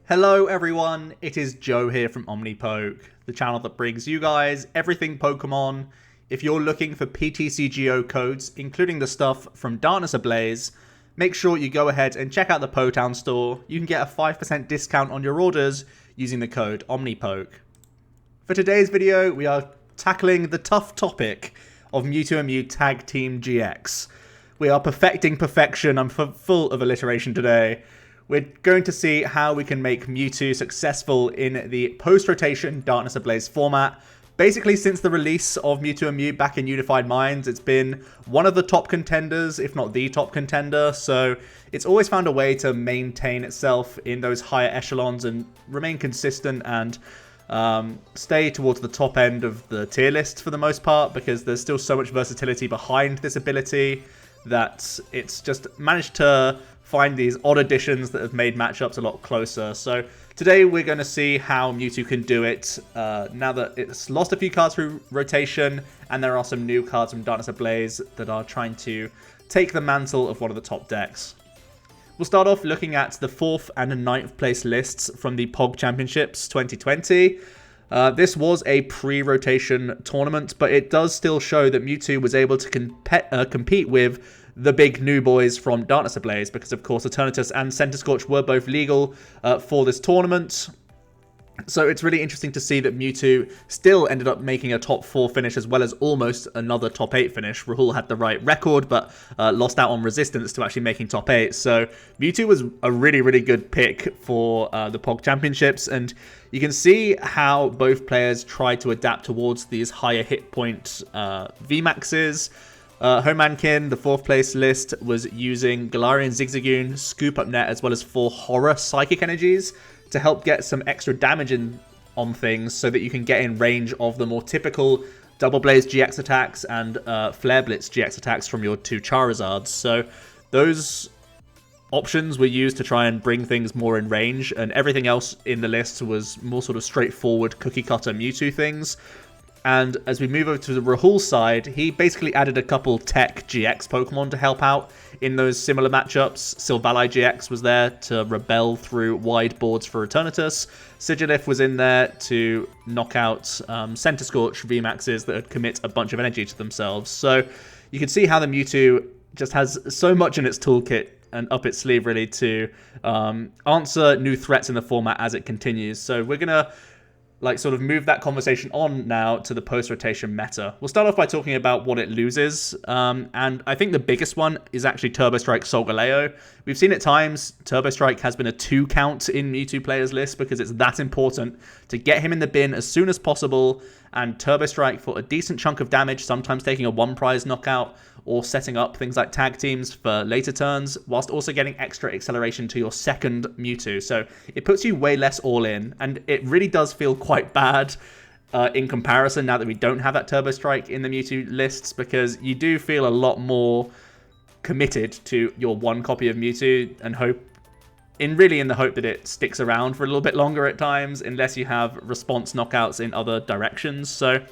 Hello everyone, it is Joe here from OmniPoke, the channel that brings you guys everything Pokemon. If you're looking for PTCGO codes, including the stuff from Darkness Ablaze, make sure you go ahead and check out the Potown store. You can get a 5% discount on your orders using the code OmniPoke. For today's video, we are tackling the tough topic of Mewtwo and Mew Tag Team GX. We are perfecting perfection. I'm full of alliteration today. We're going to see how we can make Mewtwo successful in the post-rotation Darkness Ablaze format. Basically, since the release of Mewtwo and Mew back in Unified Minds, it's been one of the top contenders, if not the top contender. So it's always found a way to maintain itself in those higher echelons and remain consistent and stay towards the top end of the tier list for the most part, because there's still so much versatility behind this ability that it's just managed to find these odd additions that have made matchups a lot closer. So today we're going to see how Mewtwo can do it now that it's lost a few cards through rotation, and there are some new cards from Darkness Ablaze that are trying to take the mantle of one of the top decks. We'll start off looking at the 4th and 9th place lists from the POG Championships 2020. This was a pre-rotation tournament, but it does still show that Mewtwo was able to compete with the big new boys from Darkness Ablaze, because of course Eternatus and Centiskorch were both legal for this tournament. So it's really interesting to see that Mewtwo still ended up making a top 4 finish as well as almost another top 8 finish. Rahul had the right record, but lost out on resistance to actually making top 8. So Mewtwo was a really, really good pick for the POG Championships, and you can see how both players tried to adapt towards these higher hit point VMAXs. Homankin, the 4th place list, was using Galarian Zigzagoon, Scoop Up Net, as well as 4 Horror Psychic Energies to help get some extra damage on things so that you can get in range of the more typical Double Blaze GX attacks and Flare Blitz GX attacks from your 2 Charizards. So those options were used to try and bring things more in range, and everything else in the list was more sort of straightforward cookie cutter Mewtwo things. And as we move over to the Rahul side, he basically added a couple tech GX Pokemon to help out in those similar matchups. Silvally GX was there to rebel through wide boards for Eternatus. Sigilif was in there to knock out Centiskorch VMAXs that would commit a bunch of energy to themselves. So you can see how the Mewtwo just has so much in its toolkit and up its sleeve really to answer new threats in the format as it continues. So we're going to sort of move that conversation on now to the post-rotation meta. We'll start off by talking about what it loses, and I think the biggest one is actually Turbo Strike Solgaleo. We've seen at times Turbo Strike has been a 2 count in Mewtwo players list because it's that important to get him in the bin as soon as possible, and Turbo Strike for a decent chunk of damage, sometimes taking a 1 prize knockout or setting up things like tag teams for later turns, whilst also getting extra acceleration to your second Mewtwo. So it puts you way less all in, and it really does feel quite bad in comparison now that we don't have that Turbo Strike in the Mewtwo lists, because you do feel a lot more committed to your 1 copy of Mewtwo and really in the hope that it sticks around for a little bit longer at times, unless you have response knockouts in other directions. So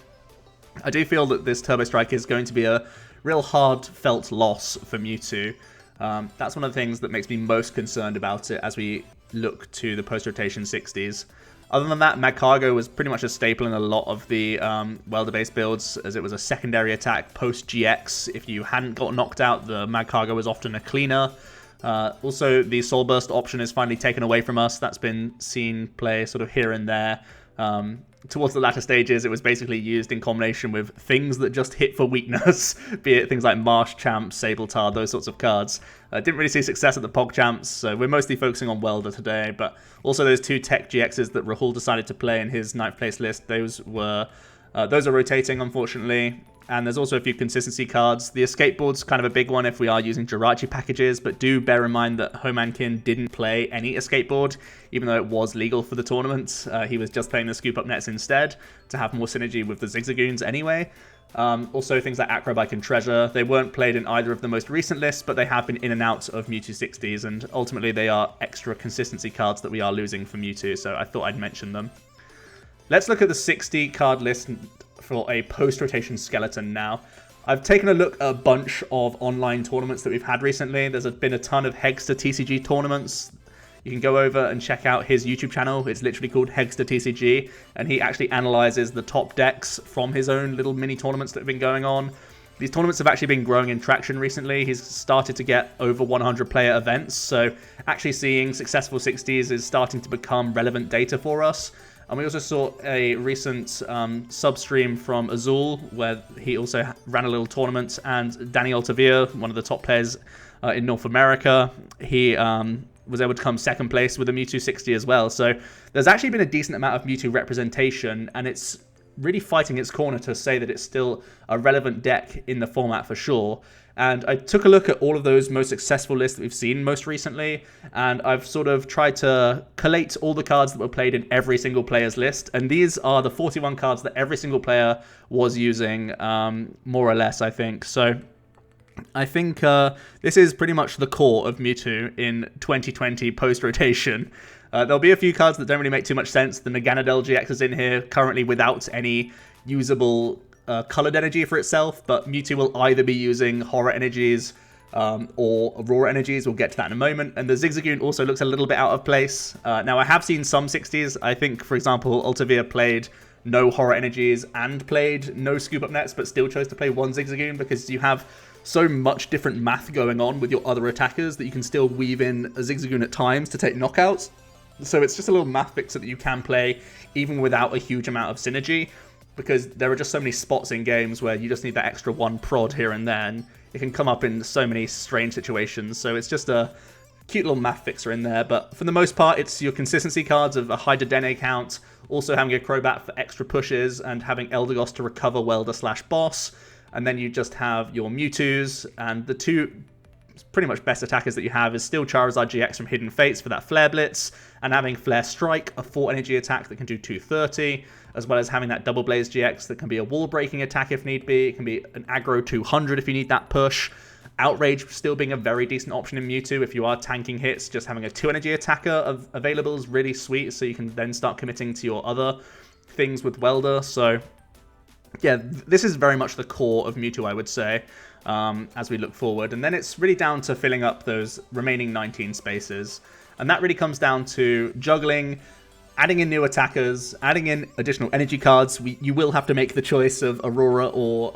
I do feel that this Turbo Strike is going to be a real hard-felt loss for Mewtwo. That's one of the things that makes me most concerned about it as we look to the post-rotation 60s. Other than that, Magcargo was pretty much a staple in a lot of the Welder-based builds, as it was a secondary attack post-GX. If you hadn't got knocked out, the Magcargo was often a cleaner. Also, the Soul Burst option is finally taken away from us. That's been seen play sort of here and there. Towards the latter stages, it was basically used in combination with things that just hit for weakness, be it things like Marsh Champ, Sabletar, those sorts of cards. Didn't really see success at the POG Champs, so we're mostly focusing on Welder today, but also those 2 tech GXs that Rahul decided to play in his 9th place list, those are rotating, unfortunately. And there's also a few consistency cards. The Escape Board's kind of a big one if we are using Jirachi packages, but do bear in mind that Homankin didn't play any Escape Board, even though it was legal for the tournament. He was just playing the Scoop Up Nets instead to have more synergy with the Zigzagoons anyway. Also, things like Acrobike and Treasure, they weren't played in either of the most recent lists, but they have been in and out of Mewtwo 60s, and ultimately they are extra consistency cards that we are losing for Mewtwo, so I thought I'd mention them. Let's look at the 60 card list for a post-rotation skeleton now. I've taken a look at a bunch of online tournaments that we've had recently. There's been a ton of Hexter TCG tournaments. you can go over and check out his YouTube channel. It's literally called Hegster TCG, and he actually analyzes the top decks from his own little mini tournaments that have been going on. These tournaments have actually been growing in traction recently. He's started to get over 100 player events, so actually seeing successful 60s is starting to become relevant data for us. And we also saw a recent sub-stream from Azul, where he also ran a little tournament, and Danny Altavia, one of the top players in North America, he was able to come second place with a Mewtwo 60 as well. So there's actually been a decent amount of Mewtwo representation, and it's really fighting its corner to say that it's still a relevant deck in the format for sure. And I took a look at all of those most successful lists that we've seen most recently, and I've sort of tried to collate all the cards that were played in every single player's list, and these are the 41 cards that every single player was using, more or less, I think. So I think this is pretty much the core of Mewtwo in 2020 post-rotation. There'll be a few cards that don't really make too much sense. The Naganadel GX is in here, currently without any usable colored energy for itself, but Mewtwo will either be using Horror Energies or Aurora Energies. We'll get to that in a moment. And the Zigzagoon also looks a little bit out of place. Now, I have seen some 60s. I think, for example, Altavia played no Horror Energies and played no Scoop Up Nets, but still chose to play one Zigzagoon because you have so much different math going on with your other attackers that you can still weave in a Zigzagoon at times to take knockouts. So it's just a little math fixer that you can play even without a huge amount of synergy, because there are just so many spots in games where you just need that extra one prod here and there, and it can come up in so many strange situations. So it's just a cute little math fixer in there, but for the most part, it's your consistency cards of a high Dedenne count, also having a Crobat for extra pushes, and having Eldegoss to recover Welder/Boss, and then you just have your Mewtwo's, and the two pretty much best attackers that you have is still Charizard GX from Hidden Fates for that Flare Blitz, and having Flare Strike, a 4 energy attack that can do 230, as well as having that Double Blaze GX that can be a wall breaking attack if need be. It can be an aggro 200 if you need that push. Outrage still being a very decent option in Mewtwo if you are tanking hits. Just having a 2 energy attacker available is really sweet, so you can then start committing to your other things with Welder. So yeah, this is very much the core of Mewtwo, I would say, as we look forward. And then it's really down to filling up those remaining 19 spaces. And that really comes down to juggling, adding in new attackers, adding in additional energy cards. You will have to make the choice of Aurora or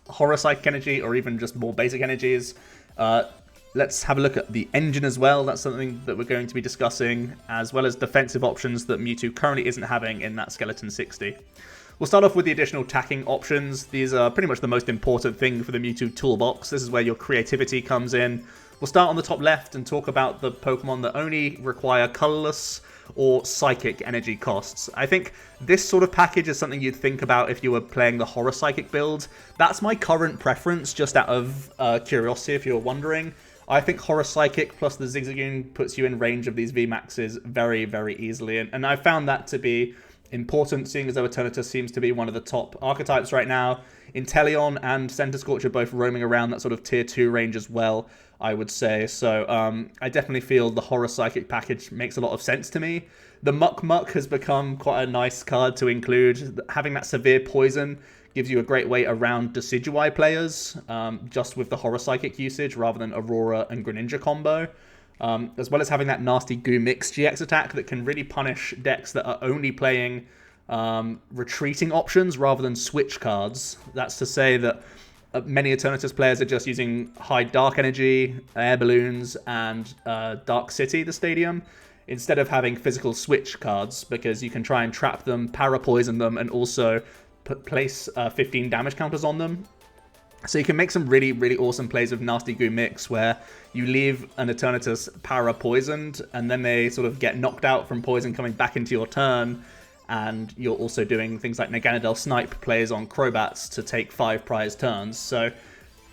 Horror Psychic Energy, or even just more basic energies. Let's have a look at the engine as well. That's something that we're going to be discussing, as well as defensive options that Mewtwo currently isn't having in that Skeleton 60. We'll start off with the additional attacking options. These are pretty much the most important thing for the Mewtwo toolbox. This is where your creativity comes in. We'll start on the top left and talk about the Pokemon that only require colorless or psychic energy costs. I think this sort of package is something you'd think about if you were playing the Horror Psychic build. That's my current preference, just out of curiosity if you're wondering. I think Horror Psychic plus the Zigzagoon puts you in range of these VMAXs very, very easily. And I found that to be important, seeing as though Eternatus seems to be one of the top archetypes right now. Inteleon and Centiskorch are both roaming around that sort of tier 2 range as well, I would say. So I definitely feel the Horror Psychic package makes a lot of sense to me. The Muck has become quite a nice card to include. Having that severe poison gives you a great way around Decidueye players, just with the Horror Psychic usage rather than Aurora and Greninja combo. As well as having that nasty Goo Mix GX attack that can really punish decks that are only playing retreating options rather than switch cards. That's to say that many Eternatus players are just using high Dark Energy, Air Balloons, and Dark City, the stadium, instead of having physical switch cards, because you can try and trap them, para-poison them, and also place 15 damage counters on them. So you can make some really, really awesome plays with Nasty Goo Mix, where you leave an Eternatus para-poisoned, and then they sort of get knocked out from poison coming back into your turn, and you're also doing things like Naganadel Snipe plays on Crobats to take 5 prize turns. So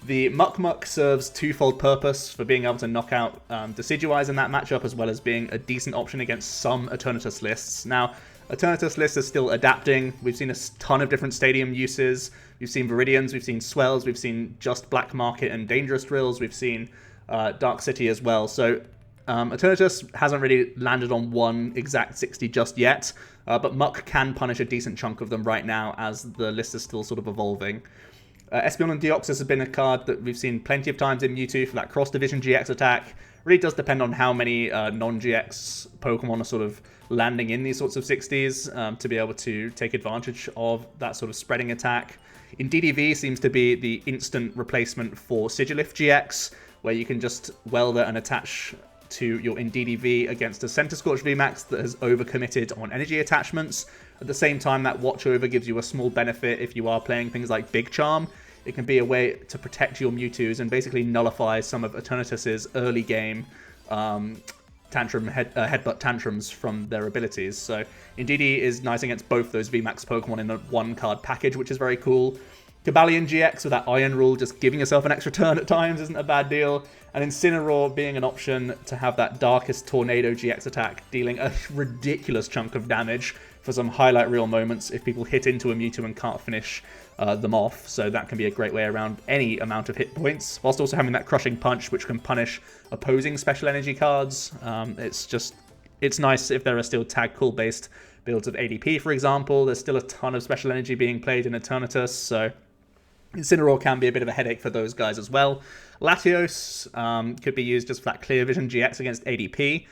the Muck serves twofold purpose for being able to knock out Decidueyes in that matchup, as well as being a decent option against some Eternatus lists. Now, Eternatus list is still adapting. We've seen a ton of different stadium uses. We've seen Viridians, we've seen Swells, we've seen just Black Market and Dangerous Drills, we've seen Dark City as well. So Eternatus hasn't really landed on one exact 60 just yet, but Muck can punish a decent chunk of them right now as the list is still sort of evolving. Espeon and Deoxys has been a card that we've seen plenty of times in Mewtwo for that cross-division GX attack. Really does depend on how many non-GX Pokemon are sort of landing in these sorts of 60s to be able to take advantage of that sort of spreading attack. Indeedee seems to be the instant replacement for Sigilyph GX, where you can just welder and attach to your Indeedee against a Centiskorch VMAX that has overcommitted on energy attachments. At the same time, that watchover gives you a small benefit if you are playing things like Big Charm. It can be a way to protect your Mewtwo's and basically nullify some of Eternatus's early game headbutt tantrums from their abilities. So Indeedee is nice against both those VMAX Pokemon in a one-card package, which is very cool. Cobalion GX with that Iron Rule, just giving yourself an extra turn at times isn't a bad deal. And Incineroar being an option to have that Darkest Tornado GX attack, dealing a ridiculous chunk of damage for some highlight reel moments if people hit into a Mewtwo and can't finish them off. So that can be a great way around any amount of hit points, whilst also having that Crushing Punch, which can punish opposing special energy cards. It's nice if there are still Tag Cool based builds of ADP, for example. There's still a ton of special energy being played in Eternatus, so Incineroar can be a bit of a headache for those guys as well. Latios could be used just for that Clear Vision GX against ADP.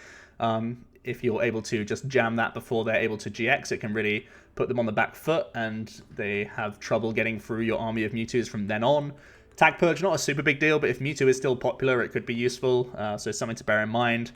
If you're able to just jam that before they're able to GX, it can really put them on the back foot, and they have trouble getting through your army of Mewtwo's from then on. Tag Purge, not a super big deal, but if Mewtwo is still popular, it could be useful, so something to bear in mind.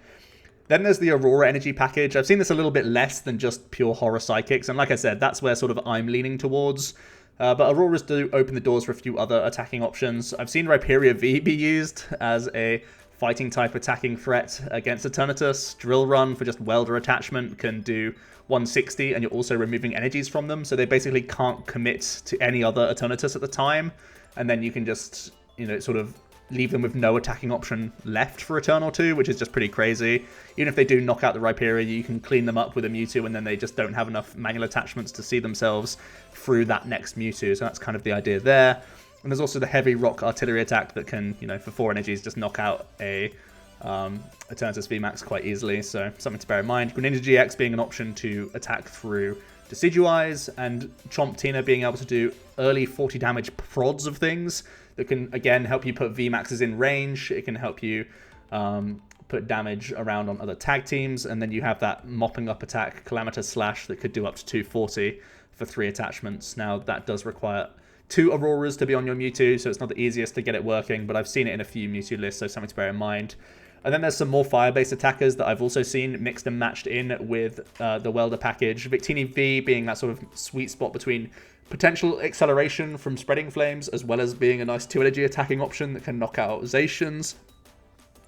Then there's the Aurora Energy package. I've seen this a little bit less than just pure Horror Psychics, and like I said, that's where sort of I'm leaning towards. But Auroras do open the doors for a few other attacking options. I've seen Rhyperior V be used as a fighting type attacking threat against Eternatus. Drill Run for just welder attachment can do 160, and you're also removing energies from them, so they basically can't commit to any other Eternatus at the time, and then you can just, you know, sort of leave them with no attacking option left for a turn or two, which is just pretty crazy. Even if they do knock out the Rhyperior, you can clean them up with a Mewtwo, and then they just don't have enough manual attachments to see themselves through that next Mewtwo, so that's kind of the idea there. And there's also the heavy rock artillery attack that can, you know, for 4 energies, just knock out a Eternatus VMAX quite easily, so something to bear in mind. Greninja GX being an option to attack through Decidueyes, and Chomptina being able to do early 40 damage prods of things that can, again, help you put VMAXs in range. It can help you put damage around on other tag teams, and then you have that mopping up attack, Calamitous Slash, that could do up to 240 for 3 attachments. Now, that does require 2 Auroras to be on your Mewtwo, so it's not the easiest to get it working, but I've seen it in a few Mewtwo lists, so something to bear in mind. And then there's some more fire-based attackers that I've also seen mixed and matched in with the Welder package. Victini V being that sort of sweet spot between potential acceleration from Spreading Flames, as well as being a nice 2-energy attacking option that can knock out Zacians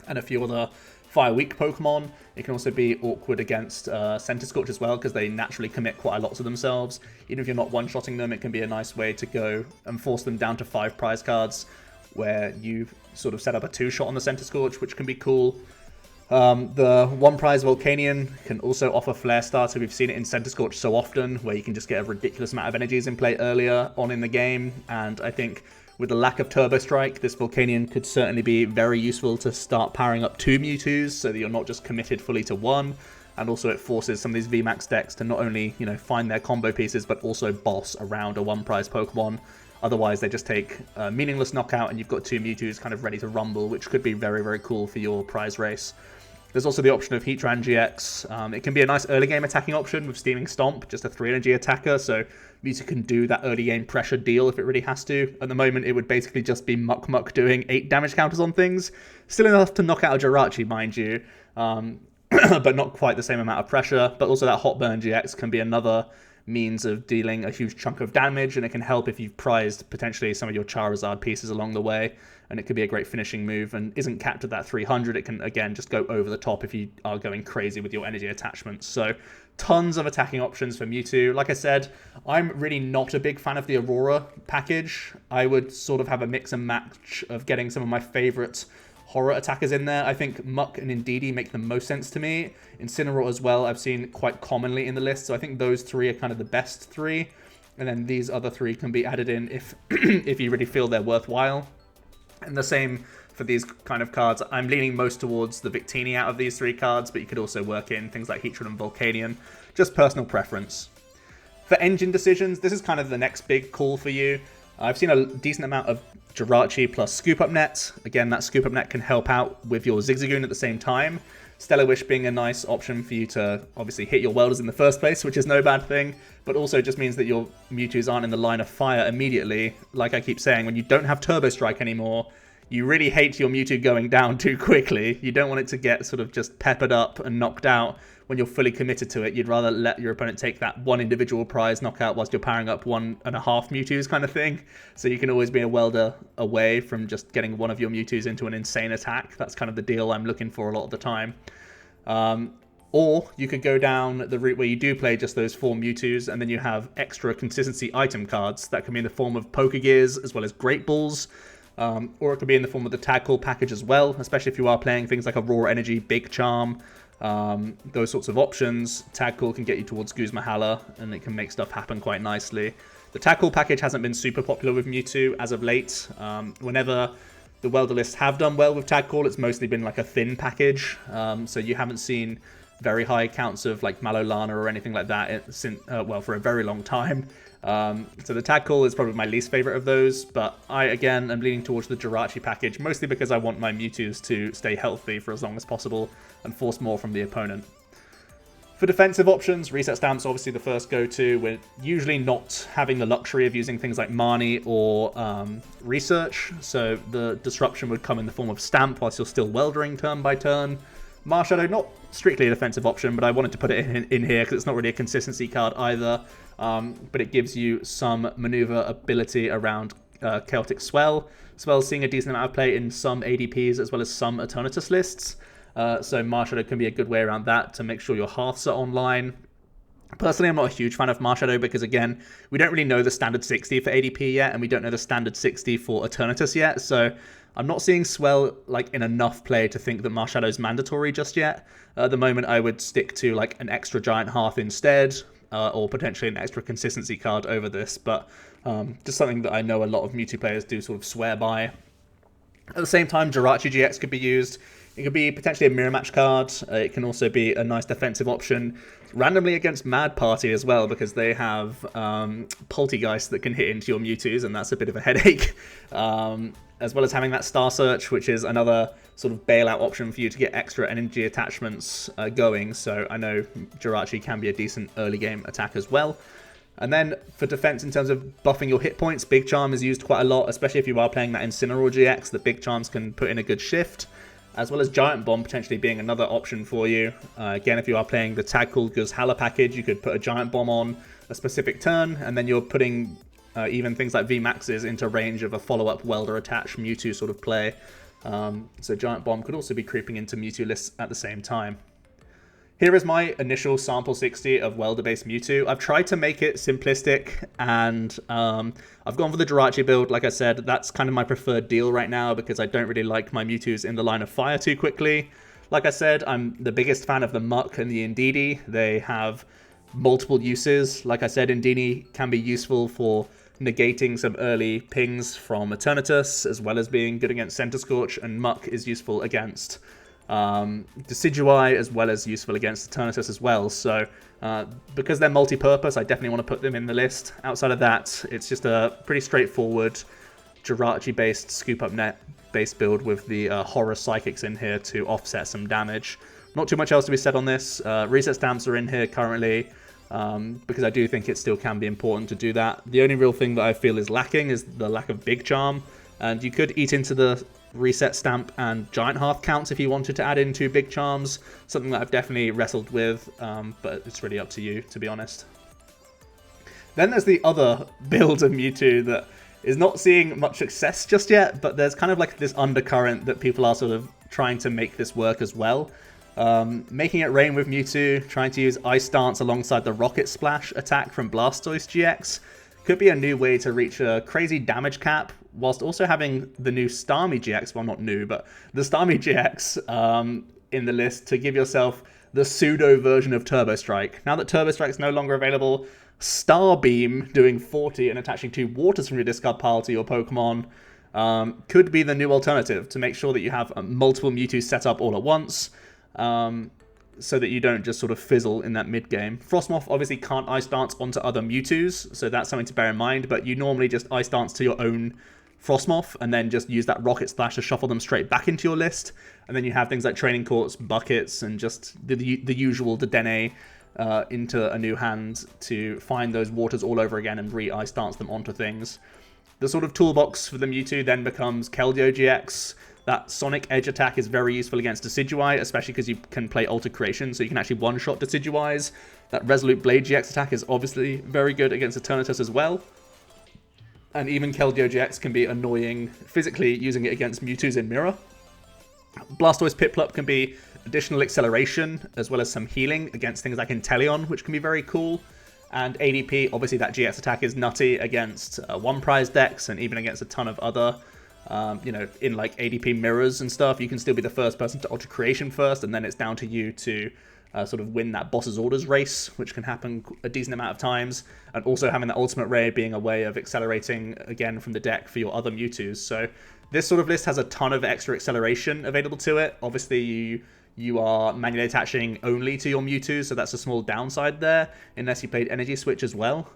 and a few other fire-weak Pokemon. It can also be awkward against Centiskorch as well, because they naturally commit quite a lot to themselves. Even if you're not one-shotting them, it can be a nice way to go and force them down to 5 prize cards, where you sort of set up a 2-shot on the Centiskorch, which can be cool. The 1-prize Volcanion can also offer Flare Starter. We've seen it in Centiskorch so often, where you can just get a ridiculous amount of energies in play earlier on in the game, and I think with the lack of Turbo Strike, this Volcanion could certainly be very useful to start powering up 2 Mewtwo's, so that you're not just committed fully to 1, and also it forces some of these VMAX decks to not only, you know, find their combo pieces, but also boss around a 1-prize Pokemon. Otherwise, they just take a meaningless knockout, and you've got 2 Mewtwo's kind of ready to rumble, which could be very, very cool for your prize race. There's also the option of Heatran GX. It can be a nice early game attacking option with Steaming Stomp, just a 3-energy attacker, so Mewtwo can do that early game pressure deal if it really has to. At the moment, it would basically just be Muck Muck doing 8 damage counters on things. Still enough to knock out a Jirachi, mind you, but not quite the same amount of pressure. But also that Hot Burn GX can be another means of dealing a huge chunk of damage, and it can help if you've prized potentially some of your Charizard pieces along the way, and it could be a great finishing move, and isn't capped at that 300. It can, again, just go over the top if you are going crazy with your energy attachments. So tons of attacking options for Mewtwo. Like I said, I'm really not a big fan of the Aurora package. I would sort of have a mix and match of getting some of my favorite horror attackers in there. I think Muck and Indeedee make the most sense to me. Incineroar as well, I've seen quite commonly in the list, so I think those 3 are kind of the best 3. And then these other 3 can be added in if if you really feel they're worthwhile. And the same for these kind of cards. I'm leaning most towards the Victini out of these 3 cards, but you could also work in things like Heatran and Volcanion. Just personal preference. For engine decisions, this is kind of the next big call for you. I've seen a decent amount of Jirachi plus Scoop Up Net. Again, that Scoop Up Net can help out with your Zigzagoon at the same time. Stellar Wish being a nice option for you to obviously hit your welders in the first place, which is no bad thing, but also just means that your Mewtwo's aren't in the line of fire immediately. Like I keep saying, when you don't have Turbo Strike anymore, you really hate your Mewtwo going down too quickly. You don't want it to get sort of just peppered up and knocked out when you're fully committed to it. You'd rather let your opponent take that one individual prize knockout whilst you're powering up 1.5 Mewtwo's kind of thing. So you can always be a welder away from just getting one of your Mewtwo's into an insane attack. That's kind of the deal I'm looking for a lot of the time. Or you could go down the route where you do play just those 4 Mewtwo's and then you have extra consistency item cards. That can be in the form of Pokegears as well as Great Balls. Or it could be in the form of the Tag Call package as well, especially if you are playing things like a Raw Energy, Big Charm, those sorts of options. Tag Call can get you towards Guzma and it can make stuff happen quite nicely. The Tag Call package hasn't been super popular with Mewtwo as of late. Whenever the welder lists have done well with Tag Call, it's mostly been like a thin package, so you haven't seen very high counts of like Malolana or anything like that since, well, for a very long time. So the Tag Call is probably my least favorite of those, but I, again, am leaning towards the Jirachi package, mostly because I want my Mewtwo's to stay healthy for as long as possible and force more from the opponent. For defensive options, Reset Stamp's obviously the first go-to. We're usually not having the luxury of using things like Marnie or Research, so the disruption would come in the form of Stamp whilst you're still weldering turn by turn. Marshadow, not strictly a defensive option, but I wanted to put it in here because it's not really a consistency card either, but it gives you some maneuver ability around Celtic Swell. Swell's seeing a decent amount of play in some ADPs as well as some Eternatus lists. So Marshadow can be a good way around that to make sure your Hearths are online. Personally, I'm not a huge fan of Marshadow because, again, we don't really know the standard 60 for ADP yet, and we don't know the standard 60 for Eternatus yet, so I'm not seeing Swell like in enough play to think that Marshadow is mandatory just yet. At the moment, I would stick to like an extra Giant Hearth instead, or potentially an extra consistency card over this, but just something that I know a lot of Mewtwo players do sort of swear by. At the same time, Jirachi GX could be used. It could be potentially a mirror match card. It can also be a nice defensive option, randomly against Mad Party as well, because they have Poltegeist that can hit into your Mewtwo's, and that's a bit of a headache. As well as having that Star Search, which is another sort of bailout option for you to get extra energy attachments going. So I know Jirachi can be a decent early game attack as well. And then for defense, in terms of buffing your hit points, Big Charm is used quite a lot, especially if you are playing that Incineroar GX, that Big Charms can put in a good shift. As well as Giant Bomb potentially being another option for you. Again, if you are playing the Tag Call Guzhala package, you could put a Giant Bomb on a specific turn, and then you're putting even things like VMAXs into range of a follow-up Welder attached Mewtwo sort of play. So Giant Bomb could also be creeping into Mewtwo lists at the same time. Here is my initial sample 60 of Welder-based Mewtwo. I've tried to make it simplistic, and I've gone for the Jirachi build. Like I said, that's kind of my preferred deal right now because I don't really like my Mewtwo's in the line of fire too quickly. Like I said, I'm the biggest fan of the Muck and the Indeedee. They have multiple uses. Like I said, Indeedee can be useful for negating some early pings from Eternatus, as well as being good against Center Scorch, and Muck is useful against Decidueye, as well as useful against Eternatus as well. So because they're multi-purpose, I definitely want to put them in the list. Outside of that, it's just a pretty straightforward Jirachi-based Scoop Up Net-based build with the Horror Psychics in here to offset some damage. Not too much else to be said on this. Reset Stamps are in here currently because I do think it still can be important to do that. The only real thing that I feel is lacking is the lack of Big Charm, and you could eat into the Reset Stamp and Giant Hearth counts if you wanted to add in 2 Big Charms, something that I've definitely wrestled with, but it's really up to you, to be honest. Then there's the other build of Mewtwo that is not seeing much success just yet, but there's kind of like this undercurrent that people are sort of trying to make this work as well. Making it rain with Mewtwo, trying to use Ice Dance alongside the Rocket Splash attack from Blastoise GX could be a new way to reach a crazy damage cap, whilst also having the new Starmie GX, well not new, but the Starmie GX in the list to give yourself the pseudo version of Turbo Strike. Now that Turbo Strike is no longer available, Starbeam doing 40 and attaching 2 waters from your discard pile to your Pokemon could be the new alternative to make sure that you have multiple Mewtwo set up all at once, so that you don't just sort of fizzle in that mid-game. Frostmoth obviously can't Ice Dance onto other Mewtwo's, so that's something to bear in mind, but you normally just Ice Dance to your own Frostmoth, and then just use that Rocket Splash to shuffle them straight back into your list. And then you have things like Training Courts, Buckets, and just the usual DAA into a new hand to find those waters all over again and re-ice dance them onto things. The sort of toolbox for the Mewtwo then becomes Keldeo GX. That Sonic Edge attack is very useful against Decidueye, especially because you can play Altered Creation, so you can actually one-shot Decidueyes. That Resolute Blade GX attack is obviously very good against Eternatus as well. And even Keldeo GX can be annoying physically using it against Mewtwo's in Mirror. Blastoise Piplup can be additional acceleration, as well as some healing against things like Inteleon, which can be very cool. And ADP, obviously that GX attack is nutty against one prize decks, and even against a ton of other, in like ADP mirrors and stuff, you can still be the first person to Ultra Creation first, and then it's down to you to sort of win that boss's orders race, which can happen a decent amount of times. And also having that Ultimate Ray being a way of accelerating again from the deck for your other Mewtwo's. So this sort of list has a ton of extra acceleration available to it. Obviously you are manually attaching only to your Mewtwo, so that's a small downside there, unless you played Energy Switch as well.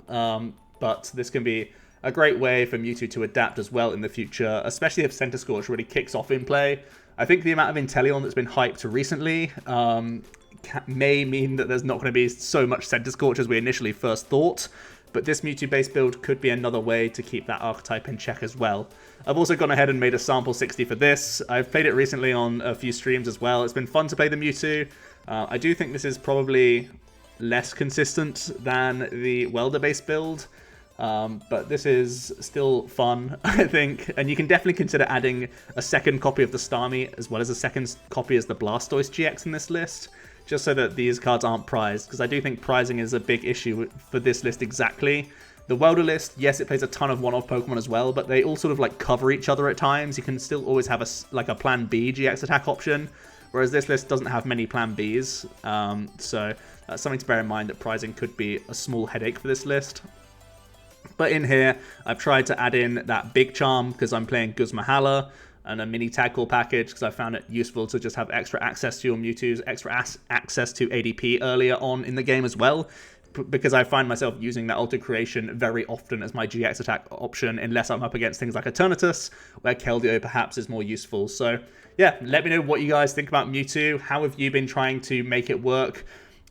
But this can be a great way for Mewtwo to adapt as well in the future, especially if Center Scorch really kicks off in play. I think the amount of Inteleon that's been hyped recently may mean that there's not going to be so much Center Scorch as we initially first thought, but this Mewtwo-based build could be another way to keep that archetype in check as well. I've also gone ahead and made a sample 60 for this. I've played it recently on a few streams as well. It's been fun to play the Mewtwo. I do think this is probably less consistent than the Welder-based build, but this is still fun, I think. And you can definitely consider adding a second copy of the Starmie as well as a second copy as the Blastoise GX in this list, just so that these cards aren't prized, because I do think prizing is a big issue for this list exactly. The Welder list, yes, it plays a ton of one-off Pokemon as well, but they all sort of like cover each other at times. You can still always have a Plan B GX attack option, whereas this list doesn't have many Plan Bs. So that's something to bear in mind, that prizing could be a small headache for this list. But in here, I've tried to add in that Big Charm because I'm playing Guzmahala, and a mini tag call package because I found it useful to just have extra access to your Mewtwo's, extra access to ADP earlier on in the game as well, because I find myself using that Altered Creation very often as my GX attack option, unless I'm up against things like Eternatus, where Keldeo perhaps is more useful. So yeah, let me know what you guys think about Mewtwo. How have you been trying to make it work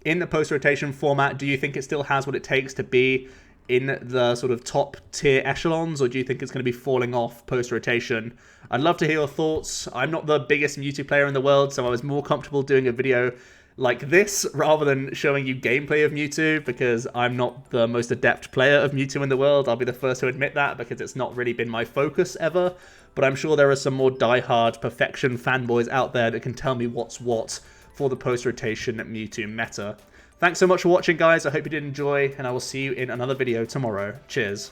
in the post-rotation format? Do you think it still has what it takes to be in the sort of top tier echelons, or do you think it's going to be falling off post-rotation? I'd love to hear your thoughts. I'm not the biggest Mewtwo player in the world, so I was more comfortable doing a video like this rather than showing you gameplay of Mewtwo, because I'm not the most adept player of Mewtwo in the world. I'll be the first to admit that, because it's not really been my focus ever. But I'm sure there are some more diehard perfection fanboys out there that can tell me what's what for the post-rotation Mewtwo meta. Thanks so much for watching, guys. I hope you did enjoy, and I will see you in another video tomorrow. Cheers.